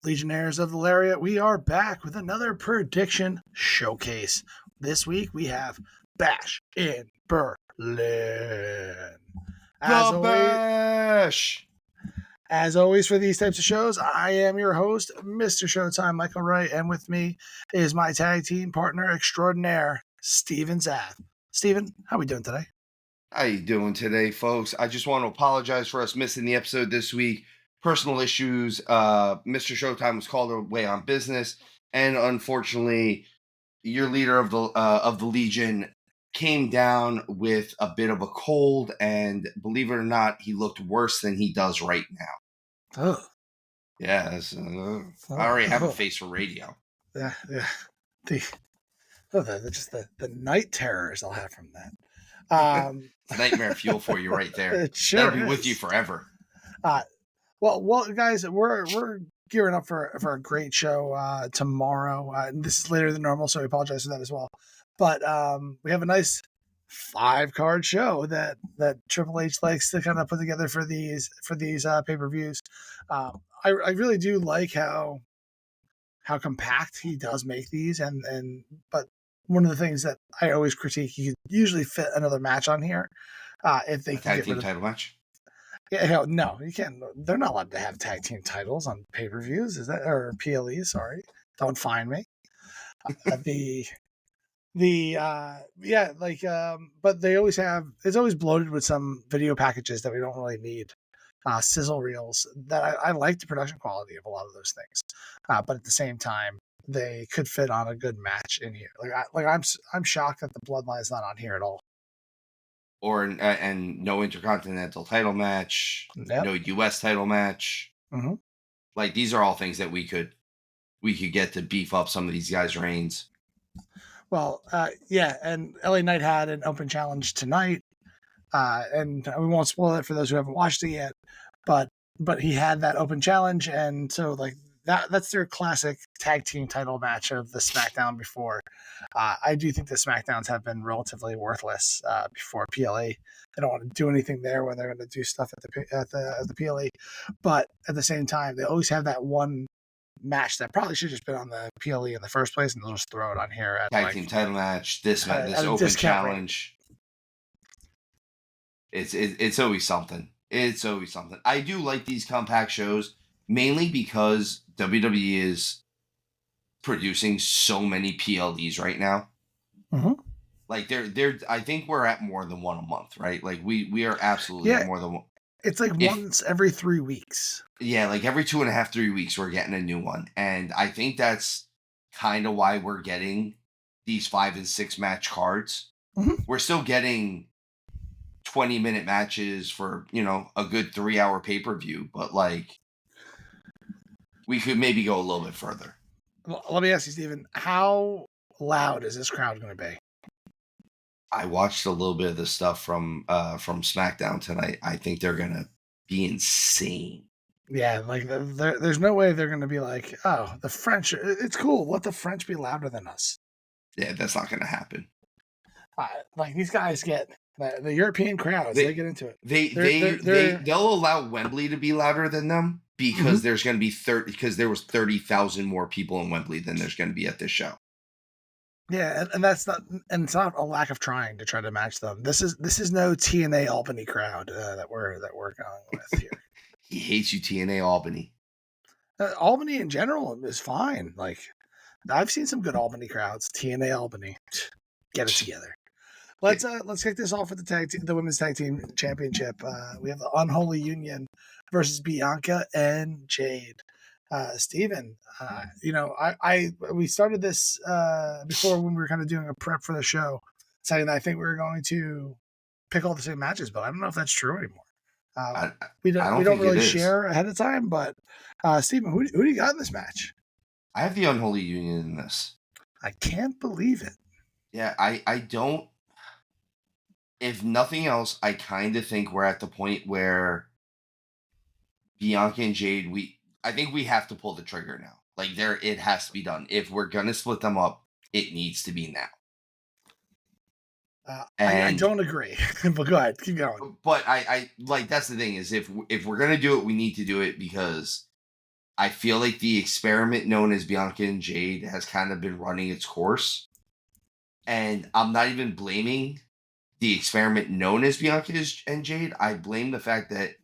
Legionnaires of the Lariat, we are back with another prediction showcase. This week we have Bash in Berlin. Bash! As always for these types of shows, I am your host, Mr. Showtime, Michael Wright, and with me is my tag team partner extraordinaire, stevezapf. Steven, how are we doing today? How you doing today, folks? I just want to apologize for us missing the episode this week. Personal issues. Mr. Showtime was called away on business, and unfortunately, your leader of the Legion came down with a bit of a cold, and believe it or not, he looked worse than he does right now. Oh, yeah, I already have a face for radio. Yeah. The night terrors I'll have from that. Nightmare fuel for you right there. It sure That'll be is. with you forever. Well, guys, we're gearing up for a great show tomorrow. This is later than normal, so I apologize for that as well. But we have a nice 5-card show that Triple H likes to kind of put together for these pay-per-views. I really do like how compact he does make these, but one of the things that I always critique, you could usually fit another match on here if they can tag team title match. Yeah, no, you can't. They're not allowed to have tag team titles on pay-per-views. Is that or PLE? Sorry, don't find me. But they always have. It's always bloated with some video packages that we don't really need. Sizzle reels that I like the production quality of a lot of those things, but at the same time, they could fit on a good match in here. I'm shocked that the Bloodline is not on here at all. Or and no intercontinental title match, no U.S. title match. Mm-hmm. Like these are all things that we could get to beef up some of these guys' reigns. Well, and LA Knight had an open challenge tonight, and we won't spoil it for those who haven't watched it yet. But he had that open challenge, and so like that's their classic tag team title match of the SmackDown before. I do think the SmackDowns have been relatively worthless before PLA. They don't want to do anything there when they're going to do stuff at the PLA, but at the same time, they always have that one match that probably should have just been on the PLE in the first place, and they'll just throw it on here at tag team title match. This open challenge. It's always something. It's always something. I do like these compact shows mainly because WWE is producing so many PLEs right now. Mm-hmm. Like they're I think we're at more than one a month, right? Like we are absolutely at more than one. It's like once every 3 weeks. Yeah, like every 2.5, 3 weeks we're getting a new one. And I think that's kind of why we're getting these 5 and 6 match cards. Mm-hmm. We're still getting 20-minute matches for, a good 3-hour pay-per-view, but like we could maybe go a little bit further. Well, let me ask you, Steven, how loud is this crowd going to be? I watched a little bit of the stuff from SmackDown tonight. I think they're going to be insane. Yeah, like there's no way they're going to be like, oh, the French, it's cool. Let the French be louder than us. Yeah, that's not going to happen. Like these guys get the European crowds. They get into it. They'll allow Wembley to be louder than them because there's going to be because there was 30,000 more people in Wembley than there's going to be at this show. Yeah, and that's not, and it's not a lack of trying to try to match them. This is no TNA Albany crowd that we're going with here. He hates you, TNA Albany. Albany in general is fine. Like I've seen some good Albany crowds. TNA Albany, get it together. Let's kick this off with the women's tag team championship. We have the Unholy Union versus Bianca and Jade. Steven, we started this before when we were kind of doing a prep for the show, saying that I think we were going to pick all the same matches, but I don't know if that's true anymore. We don't really share ahead of time, but Steven, who do you got in this match? I have the Unholy Union in this. I can't believe it. Yeah, I don't. If nothing else, I kind of think we're at the point where Bianca and Jade, I think we have to pull the trigger now. Like it has to be done. If we're gonna split them up, it needs to be now. I don't agree, but go ahead, keep going. But I like that's the thing is if we're gonna do it, we need to do it because I feel like the experiment known as Bianca and Jade has kind of been running its course. And I'm not even blaming the experiment known as Bianca and Jade. I blame the fact that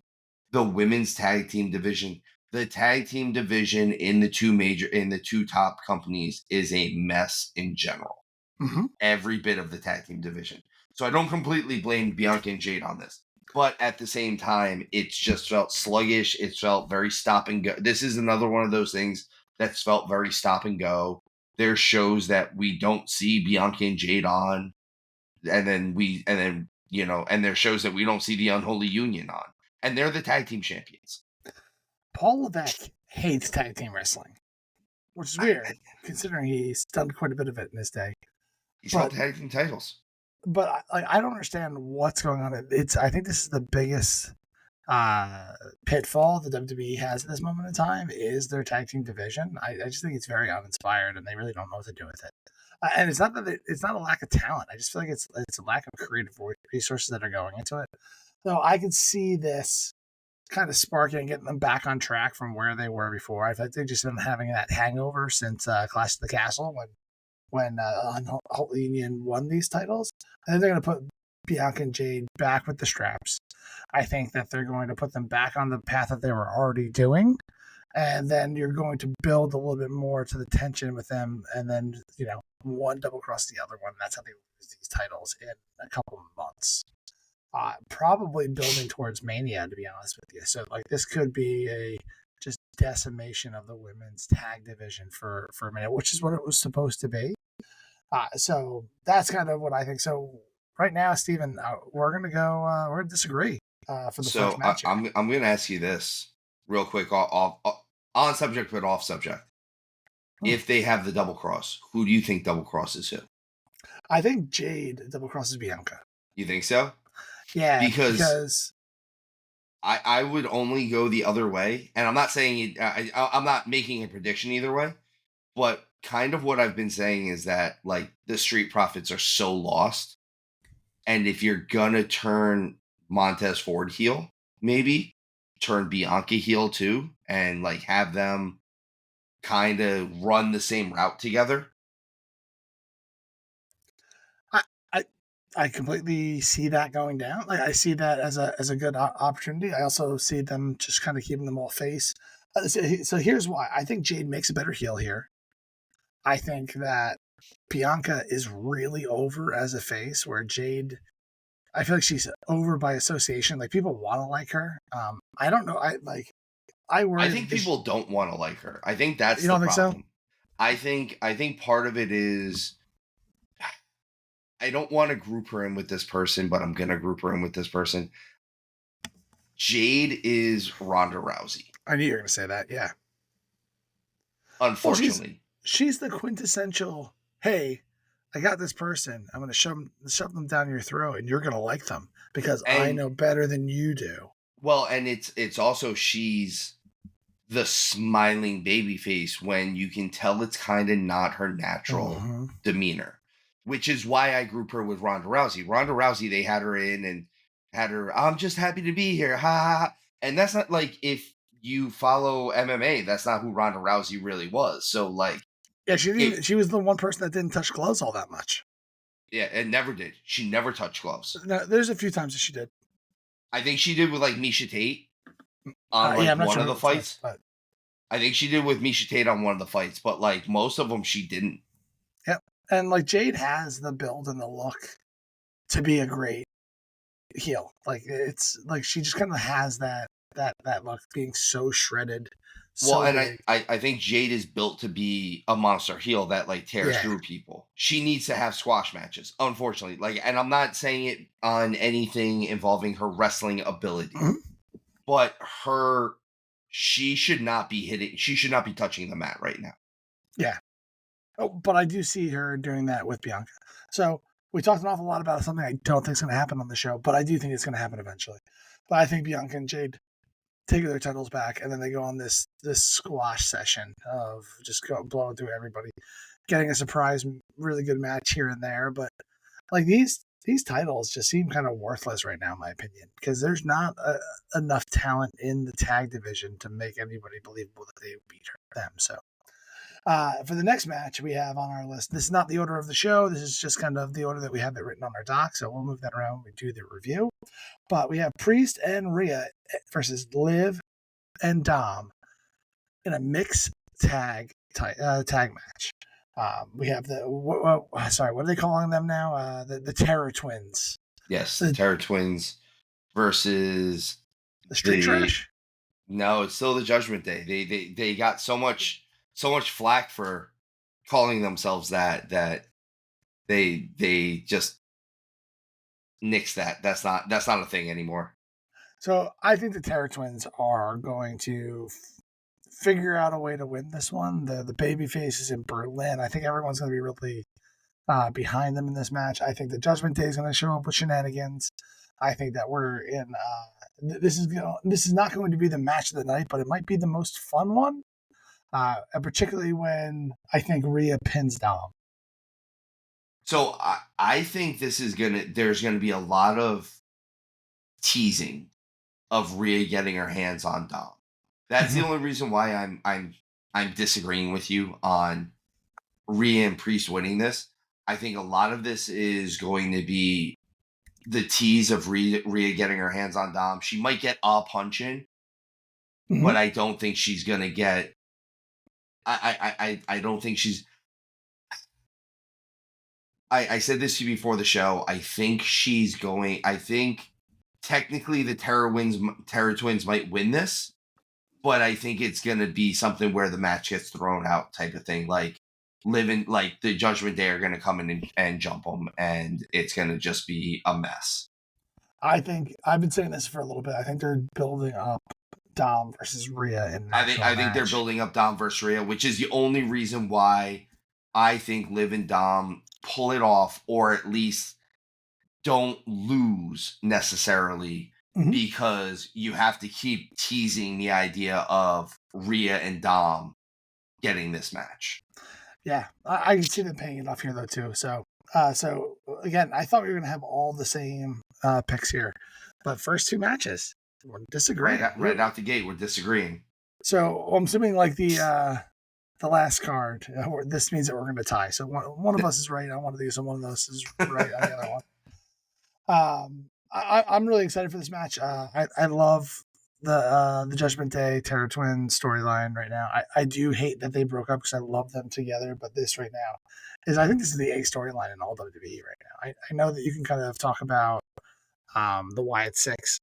the women's tag team division, the tag team division in the two top companies is a mess in general. Mm-hmm. Every bit of the tag team division. So I don't completely blame Bianca and Jade on this. But at the same time, it's just felt sluggish. It's felt very stop and go. This is another one of those things that's felt very stop and go. There's shows that we don't see Bianca and Jade on, and then and there's shows that we don't see the Unholy Union on, and they're the tag team champions. Paul Levesque hates tag team wrestling, which is weird considering he's done quite a bit of it in his day. He's held tag team titles. But I don't understand what's going on. I think this is the biggest pitfall the WWE has at this moment in time is their tag team division. I just think it's very uninspired, and they really don't know what to do with it. And it's not that it's not a lack of talent. I just feel like it's a lack of creative resources that are going into it. So I can see this kind of sparking and getting them back on track from where they were before. I think they've just been having that hangover since Clash of the Castle when Unholy Union won these titles. I think they're going to put Bianca and Jade back with the straps. I think that they're going to put them back on the path that they were already doing. And then you're going to build a little bit more to the tension with them. And then, one double cross the other one. That's how they lose these titles in a couple of months. Probably building towards Mania, to be honest with you. So, this could be a just decimation of the women's tag division for a minute, which is what it was supposed to be. So that's kind of what I think. So right now, Steven, we're going to disagree for the first match. I'm going to ask you this real quick, on subject, but off subject. If they have the double cross, who do you think double crosses who? I think Jade double crosses Bianca. You think so? Yeah, because I would only go the other way, and I'm not saying I'm not making a prediction either way, but kind of what I've been saying is that the Street Profits are so lost, and if you're gonna turn Montez Ford heel, maybe turn Bianca heel too, and have them kind of run the same route together. I completely see that going down. I see that as a good opportunity. I also see them just kind of keeping them all face. So here's why. I think Jade makes a better heel here. I think that Bianca is really over as a face, where Jade, I feel like she's over by association. People want to like her. I don't know. I think people don't want to like her. I think that's you don't think problem. So? I think part of it is I don't want to group her in with this person, but I'm gonna group her in with this person. Jade is Ronda Rousey. I knew you were gonna say that. Yeah. Unfortunately. Well, she's the quintessential, hey, I got this person. I'm going to shove them down your throat, and you're going to like them because I know better than you do. Well, and it's also she's the smiling baby face when you can tell it's kind of not her natural demeanor, which is why I group her with Ronda Rousey. Ronda Rousey, they had her in and had her, I'm just happy to be here. Ha ha ha. And that's not if you follow MMA, that's not who Ronda Rousey really was. So yeah, she was the one person that didn't touch gloves all that much. Yeah, it never did. She never touched gloves. No, there's a few times that she did. I think she did with Misha Tate on one of the fights. But I think she did with Misha Tate on one of the fights, but most of them she didn't. Yep. And Jade has the build and the look to be a great heel. It's she just kind of has that look, being so shredded. Well, and I think Jade is built to be a monster heel that tears through people. She needs to have squash matches, unfortunately. And I'm not saying it on anything involving her wrestling ability, but she should not be hitting. She should not be touching the mat right now. Yeah. Oh, but I do see her doing that with Bianca. So we talked an awful lot about something I don't think is going to happen on the show, but I do think it's going to happen eventually. But I think Bianca and Jade take their titles back, and then they go on this squash session of just blowing through everybody, getting a surprise, really good match here and there. But these these titles just seem kind of worthless right now, in my opinion, because there's not enough talent in the tag division to make anybody believable that they beat them. So for the next match we have on our list, this is not the order of the show. This is just kind of the order that we have it written on our doc. So we'll move that around when we do the review. But we have Priest and Rhea versus Liv and Dom in a mixed tag match. We have what are they calling them now? The Terror Twins. Yes, the Terror Twins versus the Street Trash. No, it's still the Judgment Day. They got so much flack for calling themselves that they just nixed that. That's not a thing anymore. So I think the Terror Twins are going to figure out a way to win this one. The baby faces in Berlin. I think everyone's going to be really behind them in this match. I think the Judgment Day is going to show up with shenanigans. I think that we're in. This is not going to be the match of the night, but it might be the most fun one. And particularly when I think Rhea pins Dom. So I think there's gonna be a lot of teasing of Rhea getting her hands on Dom. That's the only reason why I'm disagreeing with you on Rhea and Priest winning this. I think a lot of this is going to be the tease of Rhea getting her hands on Dom. She might get a punch in, but I don't think she's gonna get. I don't think she's. I said this to you before the show. I think technically the Terror Twins might win this, but I think it's gonna be something where the match gets thrown out type of thing. Like the Judgment Day are gonna come in and jump them, and it's gonna just be a mess. I think I've been saying this for a little bit. I think they're building up Dom versus Rhea. I think they're building up Dom versus Rhea, which is the only reason why I think Liv and Dom pull it off, or at least don't lose necessarily, because you have to keep teasing the idea of Rhea and Dom getting this match. Yeah, I can see them paying it off here though too. So again, I thought we were gonna have all the same picks here, but first two matches we're disagreeing. Right out the gate, we're disagreeing. So I'm assuming like the last card, this means that we're gonna tie. So one of us is right on one of these, and one of us is right on the other one. I'm really excited for this match. I love the Judgment Day Terror Twin storyline right now. I do hate that they broke up because I love them together, but this right now I think this is the A storyline in all WWE right now. I know that you can kind of talk about the Wyatt Six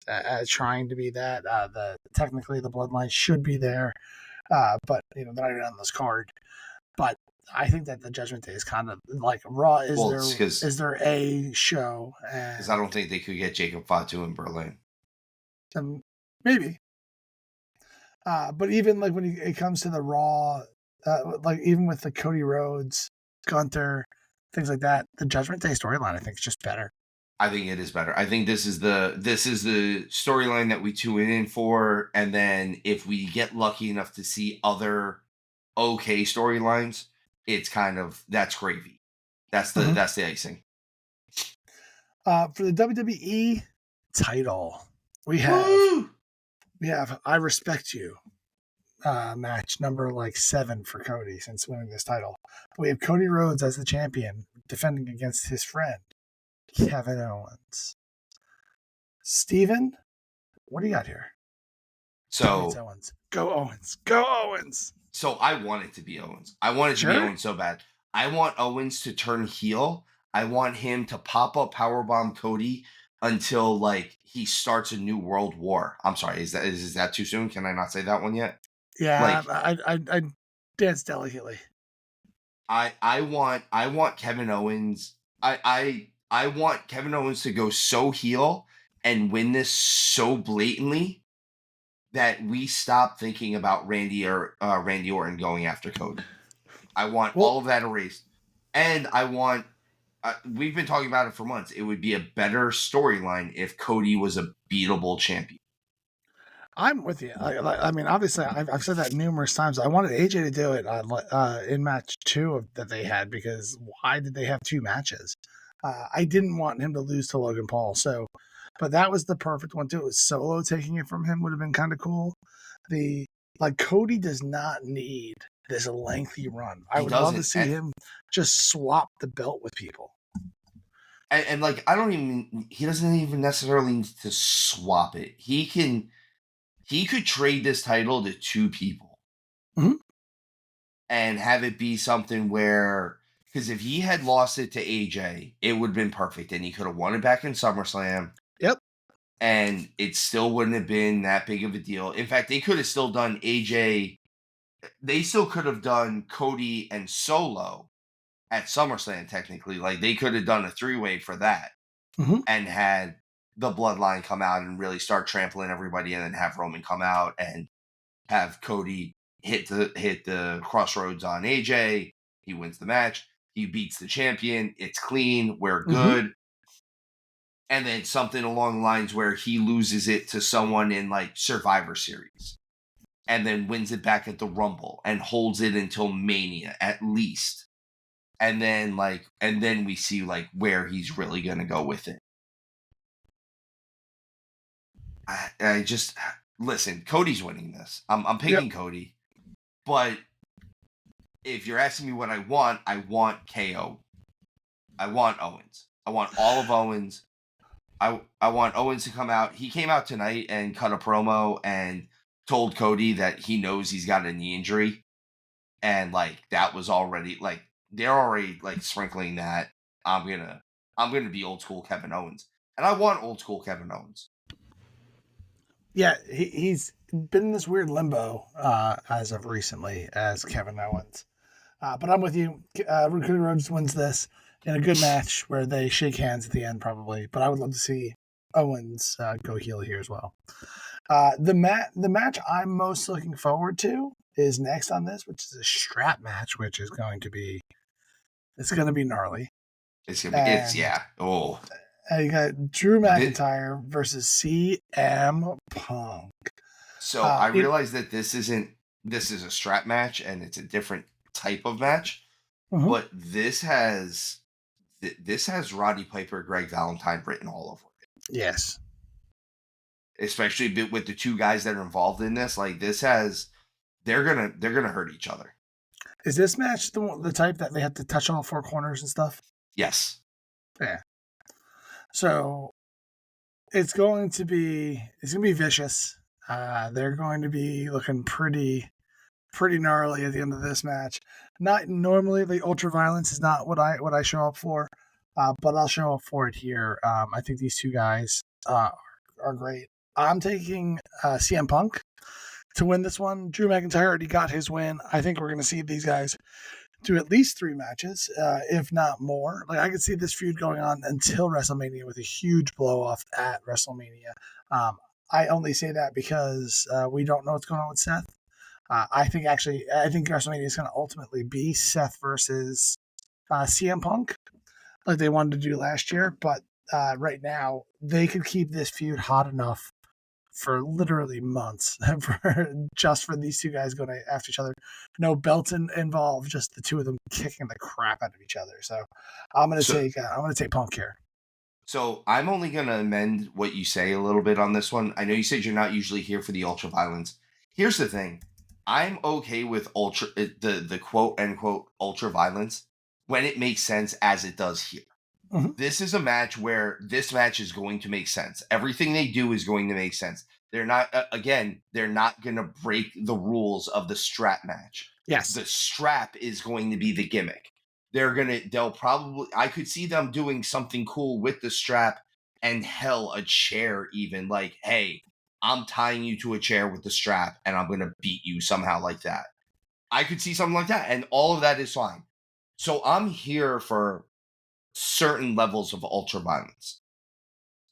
trying to be that. Technically the Bloodline should be there, but they're not even on this card. But I think that the Judgment Day is kind of like Raw is their A show, because I don't think they could get Jacob Fatu in Berlin. Maybe. But even like when it comes to the Raw, like even with the Cody Rhodes, Gunther, things like that, the Judgment Day storyline I think is just better. I think it is better. I think this is the storyline that we tune in for, and then if we get lucky enough to see other okay storylines, it's kind of that's gravy. That's the icing. For the WWE title, we have I Respect You match number 7 for Cody since winning this title. We have Cody Rhodes as the champion defending against his friend Kevin Owens. Steven, what do you got here? So Owens. Go Owens. Go Owens. So I want it to be Owens. I want it to be Owens so bad. I want Owens to turn heel. I want him to pop up powerbomb Cody until he starts a new world war. I'm sorry, is that too soon? Can I not say that one yet? Yeah, I dance delicately. I want Kevin Owens. I want Kevin Owens to go so heel and win this so blatantly that we stop thinking about Randy Orton going after Cody. I want all of that erased. And I want, we've been talking about it for months, it would be a better storyline if Cody was a beatable champion. I'm with you. I mean, obviously, I've said that numerous times. I wanted AJ to do it in match 2 that they had, because why did they have 2 matches? I didn't want him to lose to Logan Paul, so but that was the perfect one too. It was Solo taking it from him would have been kind of cool. Cody does not need this lengthy run. I He would love to doesn't. see him just swap the belt with people. And like, he doesn't even necessarily need to swap it. He could trade this title to two people Mhm. and have it be something where, because if he had lost it to AJ, it would have been perfect. And he could have won it back in SummerSlam. Yep. And it still wouldn't have been that big of a deal. In fact, they could have still done AJ. They still could have done Cody and Solo at SummerSlam, technically. Like, they could have done a three-way for that Mhm. and had the bloodline come out and really start trampling everybody, and then have Roman come out and have Cody hit the crossroads on AJ. He wins the match. He beats the champion. It's clean. We're good. And then something along the lines where he loses it to someone in like Survivor Series and then wins it back at the Rumble and holds it until Mania at least. And then we see like where he's really going to go with it. I just listen, Cody's winning this. I'm picking Cody. But if you're asking me what I want KO. I want Owens. I want all of Owens. I want Owens to come out. He came out tonight and cut a promo and told Cody that he knows he's got a knee injury. And like that was already like they're already like sprinkling that I'm gonna be old school Kevin Owens. And I want old school Kevin Owens. Yeah, he's been in this weird limbo as of recently as Kevin Owens. But I'm with you. Cody Rhodes wins this in a good match where they shake hands at the end, probably. But I would love to see Owens go heel here as well. The match I'm most looking forward to is next on this, which is a strap match, which is going to be gnarly. It's yeah. Oh. And you got Drew McIntyre versus CM Punk. So I realize that this is a strap match and it's a different type of match, but this has Roddy Piper, Greg Valentine written all over it. Yes. Especially with the two guys that are involved in this, like they're gonna hurt each other. Is this match the type that they have to touch all four corners and stuff? Yes. Yeah. So it's going to be vicious. They're going to be looking pretty gnarly at the end of this match. Not normally the ultra violence is not what I show up for, but I'll show up for it here. I think these two guys are great. I'm taking CM Punk to win this one. Drew McIntyre already got his win. I think we're going to see these guys do at least 3 matches, if not more. Like I could see this feud going on until WrestleMania with a huge blow off at WrestleMania. I only say that because we don't know what's going on with Seth. I think WrestleMania is going to ultimately be Seth versus CM Punk, like they wanted to do last year. But right now, they could keep this feud hot enough for literally months for these two guys going after each other. No belts involved, just the two of them kicking the crap out of each other. So I'm going to take Punk here. So I'm only going to amend what you say a little bit on this one. I know you said you're not usually here for the ultra violence. Here's the thing. I'm okay with the quote unquote ultra violence when it makes sense as it does here. Mm-hmm. This is a match where this match is going to make sense. Everything they do is going to make sense. They're not going to break the rules of the strap match. Yes. The strap is going to be the gimmick. I could see them doing something cool with the strap and a chair even, like, hey, I'm tying you to a chair with the strap and I'm going to beat you somehow like that. I could see something like that, and all of that is fine. So I'm here for certain levels of ultra violence.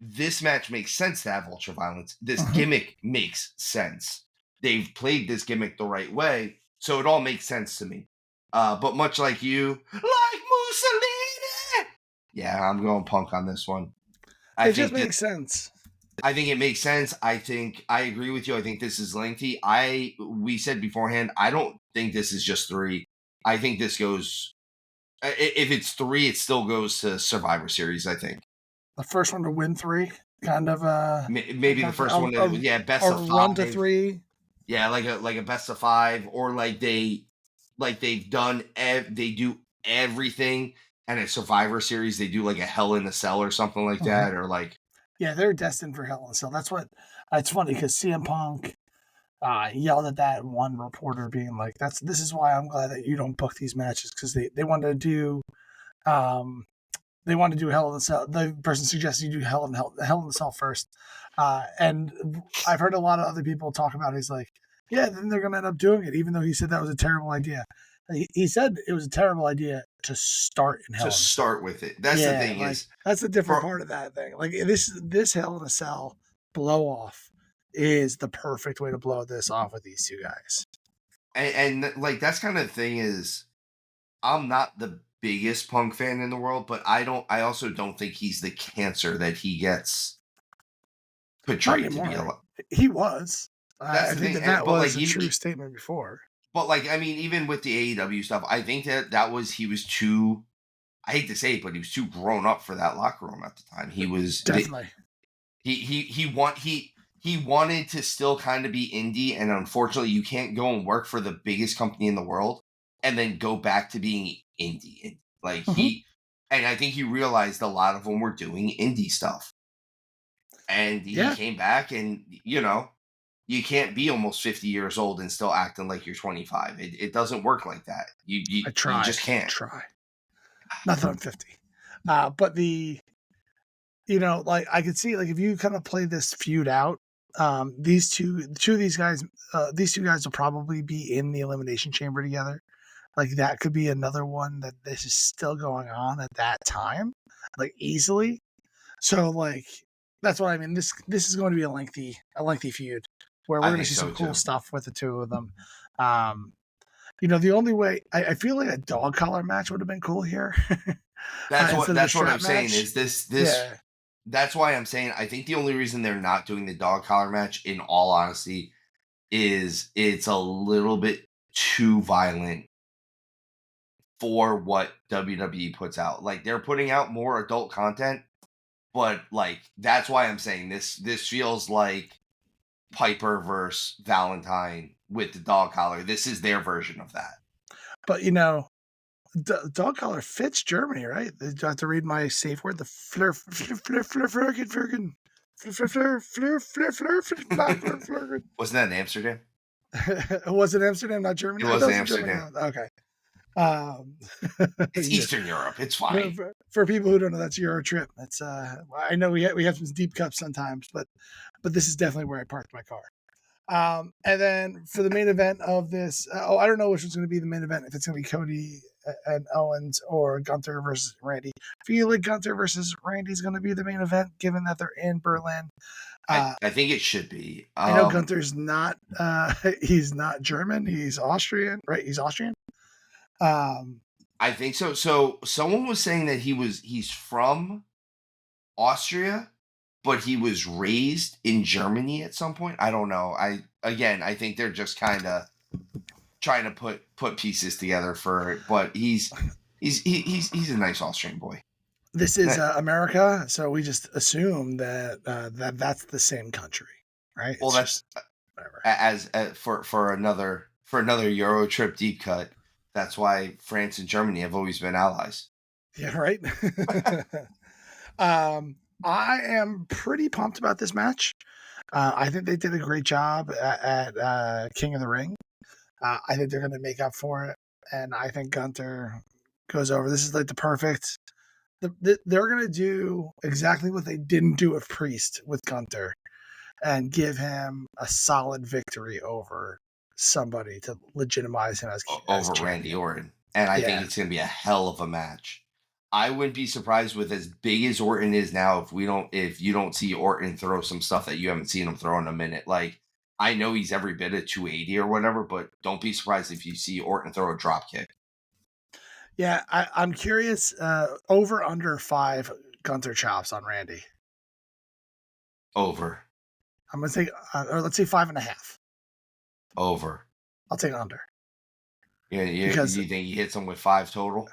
This match makes sense to have ultra violence. This gimmick makes sense. They've played this gimmick the right way, so it all makes sense to me. But much like you, like Mussolini, yeah, I'm going Punk on this one. It just makes sense. I think it makes sense. I think I agree with you. I think this is lengthy. We said beforehand, I don't think this is just 3. I think this goes If it's 3, it still goes to Survivor Series, I think. The first one to win 3, kind of Maybe the first one, best a of run to 5. 3. Yeah, like a best of 5, or they've done they do everything, and a Survivor Series they do like a Hell in a Cell or something like that, or like Yeah, they're destined for Hell in a Cell. That's what. It's funny because CM Punk yelled at that one reporter, being like, "This is why I'm glad that you don't book these matches, because they wanted to do um they wanted to do Hell in a Cell. The person suggested you do Hell in a Cell first, and I've heard a lot of other people talk about it. He's like, yeah, then they're gonna end up doing it, even though he said that was a terrible idea. He said it was a terrible idea to start in Hell to in a Cell. start with it. That's the Yeah, thing like is that's a different for part of that thing. Like this Hell in a Cell blow off is the perfect way to blow this off with these two guys. and like that's kind of the thing is I'm not the biggest Punk fan in the world, but I also don't think he's the cancer that he gets Not portrayed to be. anymore. He was. That's I the think thing, that but was like a even true statement before. but like I mean even with the AEW stuff, I think that was he was too. I hate to say it, but he was too grown up for that locker room at the time. He was Definitely. he wanted to still kind of be indie, and unfortunately, you can't go and work for the biggest company in the world and then go back to being indie. Like Mm-hmm. and I think he realized a lot of them were doing indie stuff, and he Yeah, came back, and you can't be almost 50 years old and still acting like you're 25. It doesn't work like that. You just I can't. try. Not that I'm 50. But like I could see, like, if you kind of play this feud out, two of these guys, these two guys will probably be in the Elimination Chamber together. Like that could be another one that this is still going on at that time, like easily. So like that's what I mean. This is going to be a lengthy feud where we're I going to think see some so cool too. stuff with the two of them. Um, the only way I feel like a dog collar match would have been cool here instead of a That's what strap I'm saying match. is this Yeah, that's why I'm saying I think the only reason they're not doing the dog collar match, in all honesty, is it's a little bit too violent for what WWE puts out. Like they're putting out more adult content, but like that's why I'm saying this feels like Piper versus Valentine with the dog collar. This is their version of that. but dog collar fits Germany, right? Do I have to read my safe word? The flirgen. Wasn't that in Amsterdam? Was it Amsterdam, not It Germany? I was thought it in was Germany. Amsterdam. Okay. Um, It's yeah. Eastern Europe. It's fine. For people who don't know, that's Euro trip. That's I know we have some deep cups sometimes, but this is definitely where I parked my car. And then for the main event of this, I don't know which one's going to be the main event. If it's going to be Cody and Owens or Gunther versus Randy. I feel like Gunther versus Randy is going to be the main event, given that they're in Berlin. I think it should be. I know Gunther's not. He's not German. He's Austrian, right? He's Austrian. I think so. So someone was saying that he's from Austria, but he was raised in Germany at some point. I don't know. I think they're just kind of trying to put pieces together for it. But he's a nice Austrian boy. This is America, so we just assume that that's the same country, right? Well, it's that's whatever. As for another Euro trip deep cut. That's why France and Germany have always been allies. Yeah, right. I am pretty pumped about this match. I think they did a great job at King of the Ring. I think they're going to make up for it, and I think Gunther goes over. This is like the perfect. They're going to do exactly what they didn't do with Priest with Gunther, and give him a solid victory over somebody to legitimize him as over champion. Randy Orton, and I think it's going to be a hell of a match. I wouldn't be surprised with as big as Orton is now if you don't see Orton throw some stuff that you haven't seen him throw in a minute. Like I know he's every bit of 280 or whatever, but don't be surprised if you see Orton throw a drop kick. Yeah, I'm curious. Over under 5 Gunther chops on Randy. Over. I'm gonna say, or let's say 5.5. Over. I'll take under. Yeah, you think he hits him with 5 total?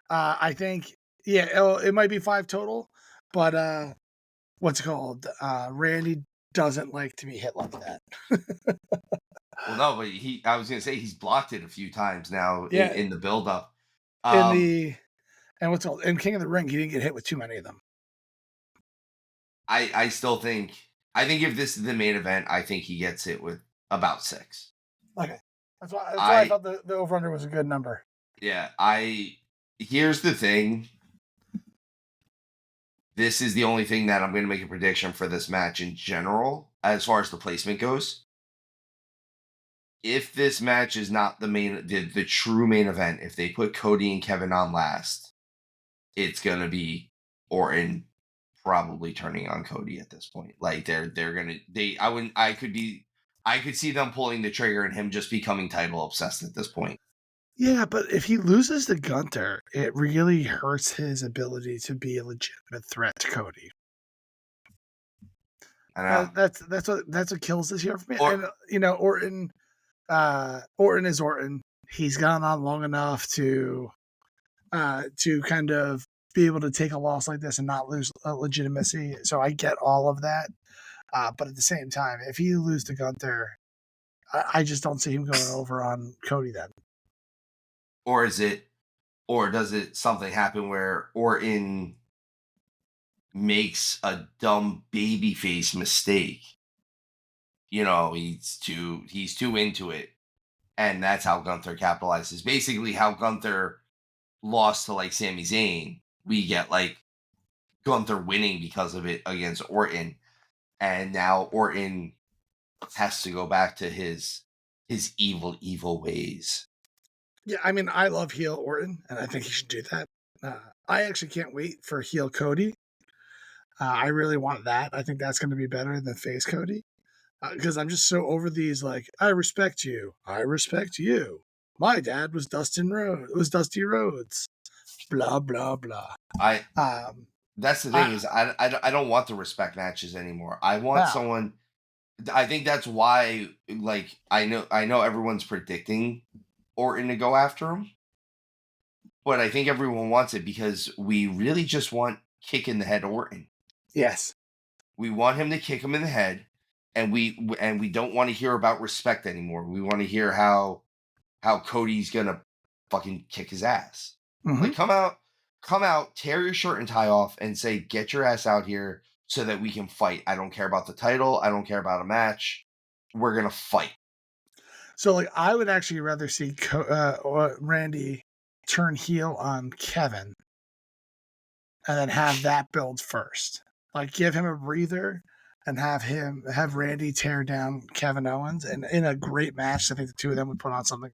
I think, yeah, it might be 5 total, but what's it called? Randy doesn't like to be hit like that. Well, no, but I was gonna say he's blocked it a few times now Yeah, in the build-up. in Um, the and what's it called? In King of the Ring, he didn't get hit with too many of them. I still think if this is the main event, I think he gets it with about 6. Okay, that's why I I thought the over under was a good number. Yeah, here's the thing. This is the only thing that I'm going to make a prediction for this match in general, as far as the placement goes. If this match is not the true main event, if they put Cody and Kevin on last, it's going to be Orton probably turning on Cody at this point. Like they're gonna I could see them pulling the trigger and him just becoming title obsessed at this point. Yeah, but if he loses to Gunther, it really hurts his ability to be a legitimate threat to Cody. I know. That's what kills this year for me. Or- And Orton is Orton. He's gone on long enough to kind of be able to take a loss like this and not lose legitimacy. So I get all of that. But at the same time, if you lose to Gunther, I just don't see him going over on Cody then. Or does it something happen where Orton makes a dumb babyface mistake? He's too into it, and that's how Gunther capitalizes. Basically, how Gunther lost to like Sami Zayn, we get like Gunther winning because of it against Orton, and now Orton has to go back to his evil ways. Yeah, I mean, I love heel Orton, and I think he should do that. I actually can't wait for heel Cody. I really want that. I think that's going to be better than face Cody. Because I'm just so over these, like, I respect you. I respect you. My dad was Dusty Rhodes. Blah, blah, blah. That's the thing is I don't want the respect matches anymore. I want someone. I think that's why, like, I know everyone's predicting Orton to go after him, but I think everyone wants it because we really just want kick in the head Orton. Yes, we want him to kick him in the head, and we don't want to hear about respect anymore. We want to hear how Cody's gonna fucking kick his ass. Mm-hmm. Like, come out, tear your shirt and tie off, and say, "Get your ass out here so that we can fight." I don't care about the title. I don't care about a match. We're gonna fight. So, like, I would actually rather see Randy turn heel on Kevin and then have that build first. Like, give him a breather and have Randy tear down Kevin Owens, and in a great match, I think the two of them would put on something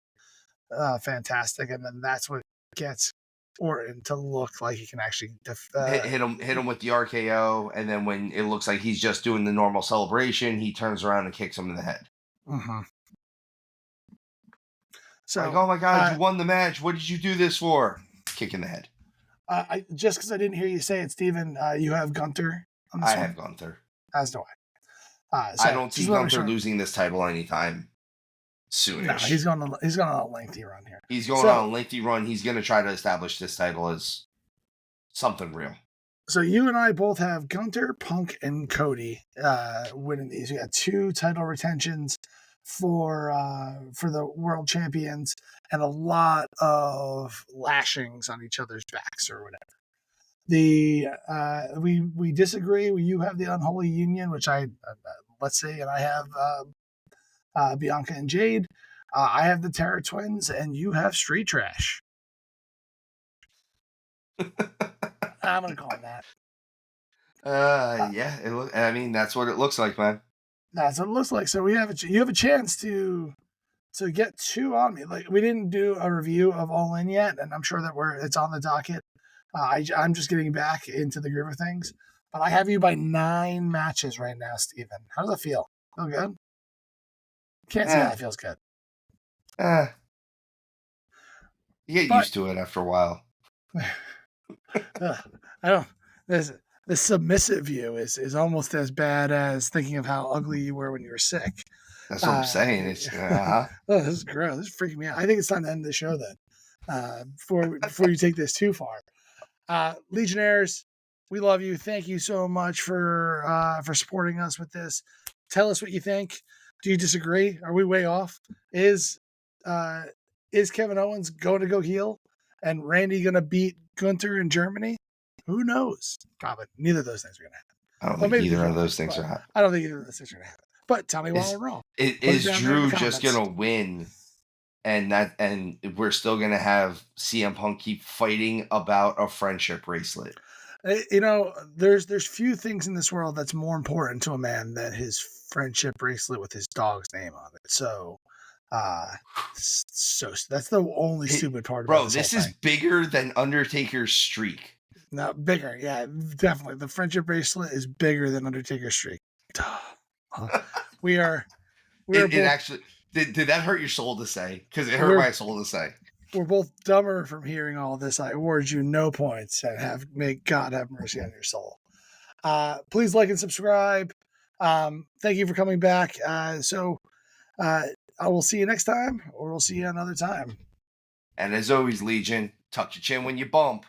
fantastic, and then that's what gets Orton to look like he can actually hit him with the RKO, and then when it looks like he's just doing the normal celebration, he turns around and kicks him in the head. Mm-hmm. So, like, oh my god, you won the match. What did you do this for? Kick in the head. Just because I didn't hear you say it, Steven, you have Gunther on this one? I have Gunther. As do I. I don't see Gunther losing this title anytime soonish. No, he's going on a lengthy run here. He's going on a lengthy run. He's going to try to establish this title as something real. So you and I both have Gunther, Punk, and Cody winning these. We got 2 title retentions for the world champions and a lot of lashings on each other's backs or whatever. We disagree. You have the unholy union, which I let's say, and I have Bianca and Jade. I have the Terror Twins, and you have Street Trash. I'm gonna call them that. Yeah. I mean, that's what it looks like, man. That's what it looks like. So you have a chance to get 2 on me. Like, we didn't do a review of All In yet, and I'm sure that it's on the docket. I'm just getting back into the groove of things. But I have you by 9 matches right now, Steven. How does that feel? Feel good? Can't say that feels good. You get used to it after a while. I don't. The submissive view is almost as bad as thinking of how ugly you were when you were sick. That's what I'm saying. It's oh, this is gross. This is freaking me out. I think it's time to end the show then. before you take this too far. Legionnaires, we love you. Thank you so much for supporting us with this. Tell us what you think. Do you disagree? Are we way off? Is Kevin Owens going to go heel and Randy going to beat Gunther in Germany? Who knows? Probably neither of those things are going to happen. I don't think either of those things are happening. I don't think either of those things are going to happen. But tell me why we're wrong. Is Drew just going to win? And we're still going to have CM Punk keep fighting about a friendship bracelet. You know, there's few things in this world that's more important to a man than his friendship bracelet with his dog's name on it. So that's the only stupid part about this is bigger than Undertaker's streak. No, bigger. Yeah, definitely. The friendship bracelet is bigger than Undertaker's streak. We are it actually did that hurt your soul to say? Because it hurt my soul to say. We're both dumber from hearing all this. I award you no points and may God have mercy on your soul. Please like and subscribe. Thank you for coming back. I will see you next time, or we'll see you another time. And as always, Legion, tuck your chin when you bump.